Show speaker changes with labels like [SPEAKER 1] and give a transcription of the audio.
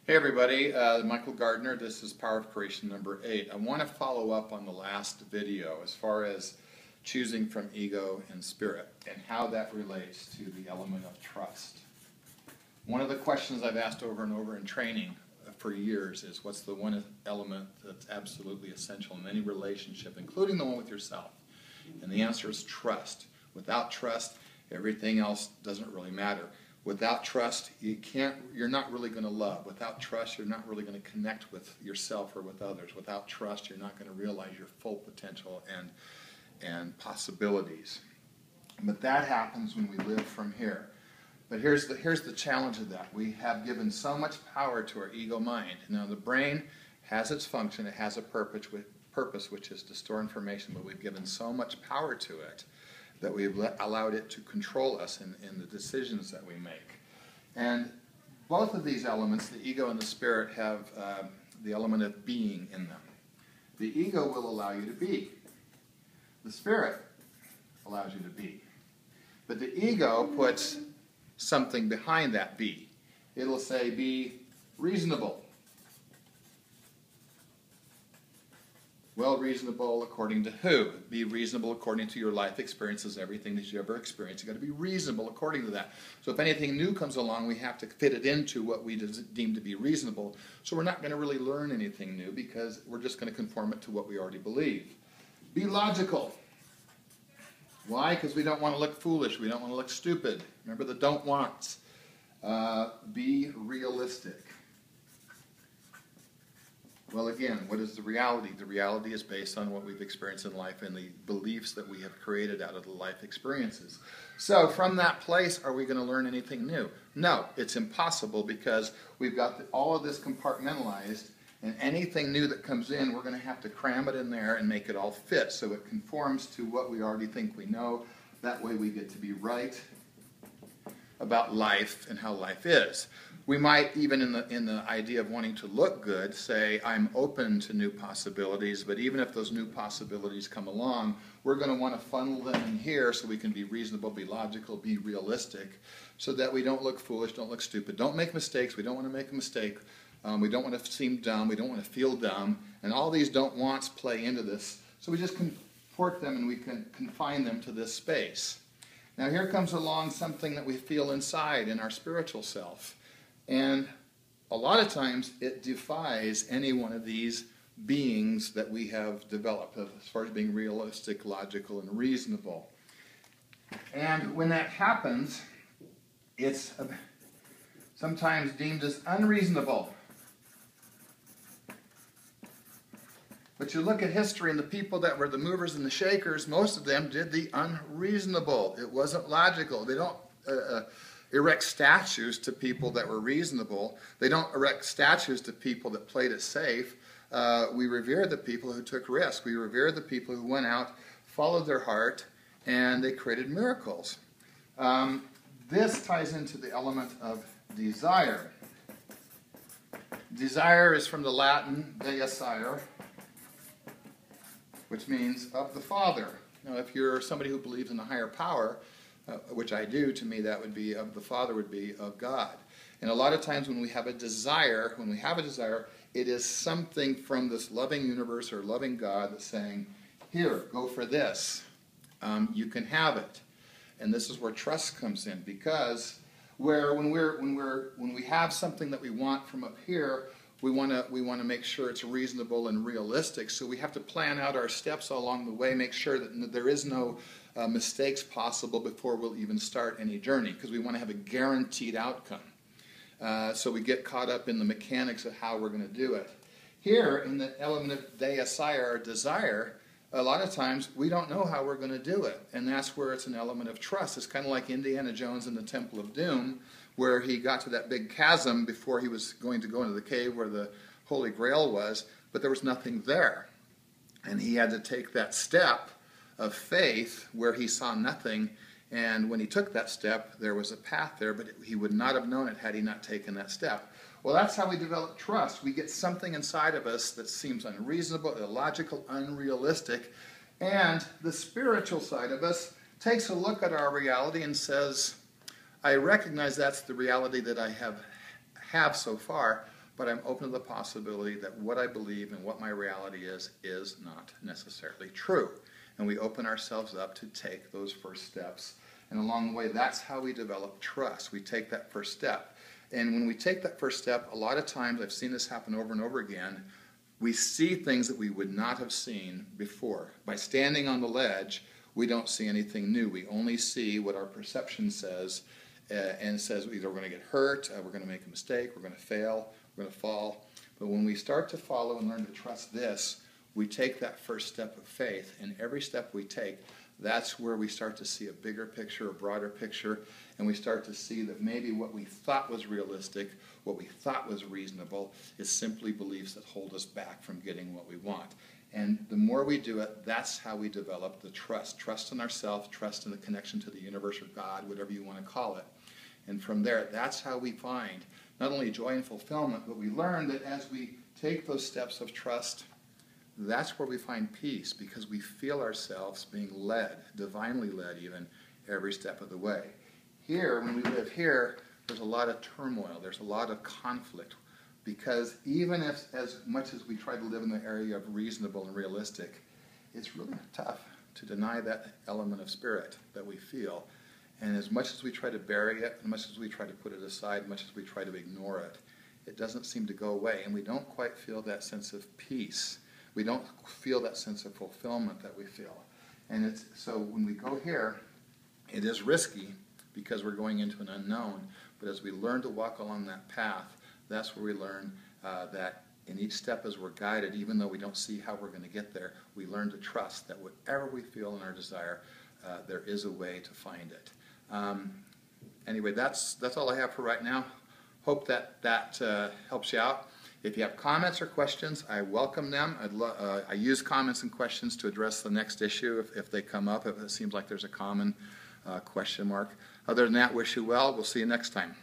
[SPEAKER 1] Hey everybody, Michael Gardner. This is Power of Creation number 8. I want to follow up on the last video as far as choosing from ego and spirit and how that relates to the element of trust. One of the questions I've asked over and over in training for years is what's the one element that's absolutely essential in any relationship, including the one with yourself? And the answer is trust. Without trust, everything else doesn't really matter. Without trust, you're not really going to love. Without trust, you're not really going to connect with yourself or with others. Without trust, you're not going to realize your full potential and possibilities. But that happens when we live from here. But here's the challenge of that. We have given so much power to our ego mind. Now the brain has its function, it has a purpose, which is to store information, but we've given so much power to it that we've allowed it to control us in the decisions that we make. And both of these elements, the ego and the spirit, have the element of being in them. The ego will allow you to be. The spirit allows you to be. But the ego puts something behind that be. It'll say, be reasonable. Well, reasonable according to who? Be reasonable according to your life experiences, everything that you ever experienced. You've got to be reasonable according to that. So if anything new comes along, we have to fit it into what we deem to be reasonable. So we're not going to really learn anything new because we're just going to conform it to what we already believe. Be logical. Why? Because we don't want to look foolish. We don't want to look stupid. Remember the don't wants. Be realistic. Well, again, what is the reality? The reality is based on what we've experienced in life and the beliefs that we have created out of the life experiences. So from that place, are we going to learn anything new? No, it's impossible because we've got all of this compartmentalized, and anything new that comes in, we're going to have to cram it in there and make it all fit so it conforms to what we already think we know. That way we get to be right about life and how life is. We might, even in the idea of wanting to look good, say, I'm open to new possibilities, but even if those new possibilities come along, we're going to want to funnel them in here so we can be reasonable, be logical, be realistic, so that we don't look foolish, don't look stupid, don't make mistakes. We don't want to make a mistake. We don't want to seem dumb. We don't want to feel dumb. And all these don't wants play into this. So we just comport them and we can confine them to this space. Now here comes along something that we feel inside in our spiritual self. And a lot of times it defies any one of these beings that we have developed as far as being realistic, logical, and reasonable. And when that happens, it's sometimes deemed as unreasonable. But you look at history and the people that were the movers and the shakers, most of them did the unreasonable. It wasn't logical. They don't erect statues to people that were reasonable. They don't erect statues to people that played it safe. We revere the people who took risks. We revere the people who went out, followed their heart, and they created miracles. This ties into the element of desire. Desire is from the Latin deicere, which means of the Father. Now, if you're somebody who believes in a higher power, which I do, to me that would be of the Father, would be of God. And a lot of times when we have a desire, it is something from this loving universe or loving God that's saying, here, go for this. You can have it. And this is where trust comes in, because when we have something that we want from up here, we want to make sure it's reasonable and realistic. So we have to plan out our steps along the way, make sure that there is no mistakes possible before we'll even start any journey, because we want to have a guaranteed outcome. So we get caught up in the mechanics of how we're going to do it. Here, in the element of deicere, or desire, a lot of times we don't know how we're going to do it, and that's where it's an element of trust. It's kind of like Indiana Jones in the Temple of Doom, where he got to that big chasm before he was going to go into the cave where the Holy Grail was, but there was nothing there. And he had to take that step of faith where he saw nothing, and when he took that step, there was a path there, but he would not have known it had he not taken that step. Well, that's how we develop trust. We get something inside of us that seems unreasonable, illogical, unrealistic, and the spiritual side of us takes a look at our reality and says, I recognize that's the reality that I have so far, but I'm open to the possibility that what I believe and what my reality is not necessarily true. And we open ourselves up to take those first steps. And along the way, that's how we develop trust. We take that first step. And when we take that first step, a lot of times, I've seen this happen over and over again, we see things that we would not have seen before. By standing on the ledge, we don't see anything new. We only see what our perception says, and says either we're going to get hurt, we're going to make a mistake, we're going to fail, we're going to fall. But when we start to follow and learn to trust this, we take that first step of faith, and every step we take, that's where we start to see a bigger picture, a broader picture, and we start to see that maybe what we thought was realistic, what we thought was reasonable, is simply beliefs that hold us back from getting what we want. And the more we do it, that's how we develop the trust. Trust in ourselves, trust in the connection to the universe or God, whatever you want to call it. And from there, that's how we find not only joy and fulfillment, but we learn that as we take those steps of trust, that's where we find peace, because we feel ourselves being led, divinely led even, every step of the way. Here, when we live here, there's a lot of turmoil, there's a lot of conflict, because even if, as much as we try to live in the area of reasonable and realistic, it's really tough to deny that element of spirit that we feel. And as much as we try to bury it, as much as we try to put it aside, as much as we try to ignore it, it doesn't seem to go away, and we don't quite feel that sense of peace. We don't feel that sense of fulfillment that we feel. And so when we go here, it is risky because we're going into an unknown. But as we learn to walk along that path, that's where we learn that in each step as we're guided, even though we don't see how we're going to get there, we learn to trust that whatever we feel in our desire, there is a way to find it. Anyway, that's all I have for right now. Hope that helps you out. If you have comments or questions, I welcome them. I use comments and questions to address the next issue if they come up, if it seems like there's a common question mark. Other than that, wish you well. We'll see you next time.